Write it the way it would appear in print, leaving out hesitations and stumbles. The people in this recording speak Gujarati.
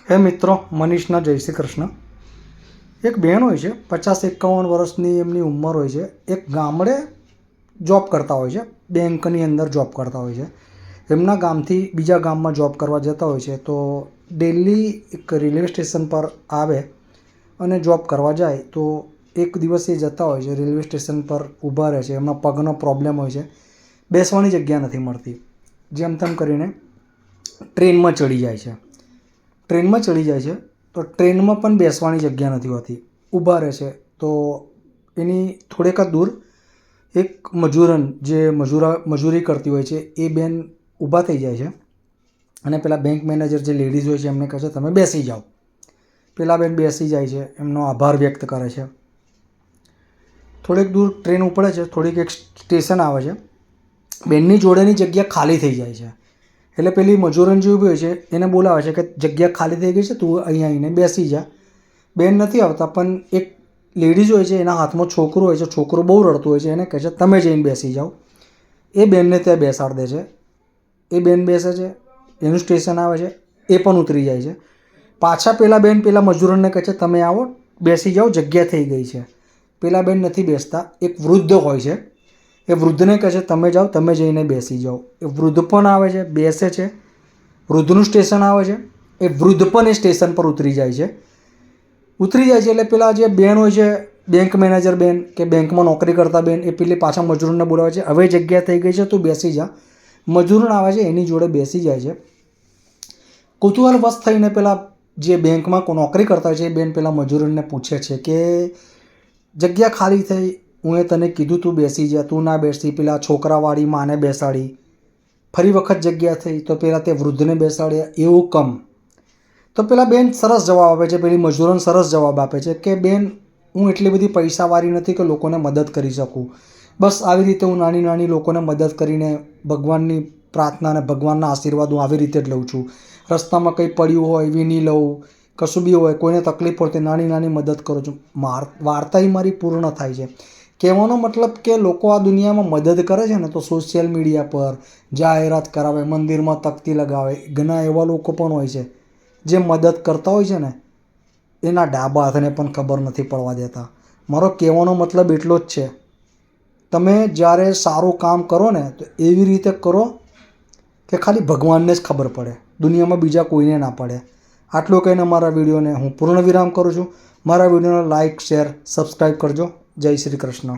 હે મિત્રો, મનીષના જય શ્રી કૃષ્ણ. એક બહેન હોય છે, 50-51 વર્ષની એમની ઉંમર હોય છે. એક ગામડે જોબ કરતા હોય છે, બેંકની અંદર જોબ કરતા હોય છે. એમના ગામથી બીજા ગામમાં જોબ કરવા જતા હોય છે. તો ડેલી એક રેલવે સ્ટેશન પર આવે અને જોબ કરવા જાય. તો એક દિવસ એ જતા હોય છે, રેલવે સ્ટેશન પર ઊભા રહે છે. એમના પગનો પ્રોબ્લેમ હોય છે, બેસવાની જગ્યા નથી મળતી. જેમ તેમ કરીને ટ્રેનમાં ચડી જાય છે. તો ટ્રેનમાં પણ બેસવાની જગ્યા નથી હોતી, ઊભા રહે છે. તો એની થોડેક દૂર એક મજૂરન જે મજૂરી કરતી હોય છે એ બેન ઊભા થઈ જાય છે અને પેલા બેંક મેનેજર જે લેડીઝ હોય છે એમને કહે છે તમે બેસી જાઓ. પેલા બેન બેસી જાય છે, એમનો આભાર વ્યક્ત કરે છે. થોડીક દૂર ટ્રેન ઉપડે છે, થોડીક એક સ્ટેશન આવે છે, બેનની જોડેની જગ્યા ખાલી થઈ જાય છે. એટલે પેલી મજૂરન જે ઊભી હોય છે એને બોલાવે છે કે જગ્યા ખાલી થઈ ગઈ છે, તું અહીંયા આવીને બેસી જા. બેન નથી આવતા, પણ એક લેડીઝ હોય છે, એના હાથમાં છોકરો હોય છે, છોકરો બહુ રડતો હોય છે, એને કહે છે તમે જઈને બેસી જાઓ. એ બેનને ત્યાં બેસાડી દે છે. એ બેન બેસે છે, એનું સ્ટેશન આવે છે, એ પણ ઉતરી જાય છે. પાછા પેલા બેન પેલા મજૂરનને કહે છે તમે આવો, બેસી જાઓ, જગ્યા થઈ ગઈ છે. પેલા બેન નથી બેસતા. એક વૃદ્ધ હોય છે, એ વૃદ્ધને કહે છે તમે જાઓ, તમે જઈને બેસી જાઓ. એ વૃદ્ધ પણ આવે છે, બેસે છે. વૃદ્ધનું સ્ટેશન આવે છે, એ વૃદ્ધ પણ એ સ્ટેશન પર ઉતરી જાય છે. એટલે પેલા જે બેન હોય છે, બેંક મેનેજર બેન કે બેંકમાં નોકરી કરતા બેન, એ પેલી પાછા મજૂરને બોલાવે છે હવે જગ્યા થઈ ગઈ છે, તું બેસી જા. મજૂરન આવે છે, એની જોડે બેસી જાય છે. કુતૂહલવશ થઈને પેલા જે બેંકમાં નોકરી કરતા હોય છે એ બેન પેલા મજૂરનને પૂછે છે કે જગ્યા ખાલી થઈ, હું તને કીધું તું બેસી જા, તું ના બેસી. પેલા છોકરાવાળી માને બેસાડી, ફરી વખત જગ્યા થઈ તો પેલા તે વૃદ્ધને બેસાડ્યા, એવું કમ. તો પેલા બેન સરસ જવાબ આપે છે, પેલી મજૂરન સરસ જવાબ આપે છે કે બેન હું એટલી બધી પૈસાવાળી નથી કે લોકોને મદદ કરી શકું. બસ આવી રીતે હું નાની નાની લોકોને મદદ કરીને ભગવાનની પ્રાર્થના અને ભગવાનના આશીર્વાદ હું આવી રીતે જ લઉં છું. રસ્તામાં કંઈ પડ્યું હોય વીણી લઉં, કશું બી હોય, કોઈને તકલીફ પડતી નાની નાની મદદ કરું છું. વાર્તા મારી પૂર્ણ થાય છે. કહેવાનો મતલબ કે લોકો આ દુનિયામાં મદદ કરે છે ને તો સોશિયલ મીડિયા પર જાહેરાત કરાવે, મંદિરમાં તકતી લગાવે. ઘણા એવા લોકો પણ હોય છે જે મદદ કરતા હોય છે ને એના ડાબા હાથને પણ ખબર નથી પડવા દેતા. મારો કહેવાનો મતલબ એટલો જ છે, તમે જ્યારે સારું કામ કરો ને તો એવી રીતે કરો કે ખાલી ભગવાનને જ ખબર પડે, દુનિયામાં બીજા કોઈને ના પડે. આટલું કહીને મારા વિડીયોને હું પૂર્ણ વિરામ કરું છું. મારા વિડીયોને લાઇક, શેર, સબસ્ક્રાઈબ કરજો. જય શ્રી કૃષ્ણ.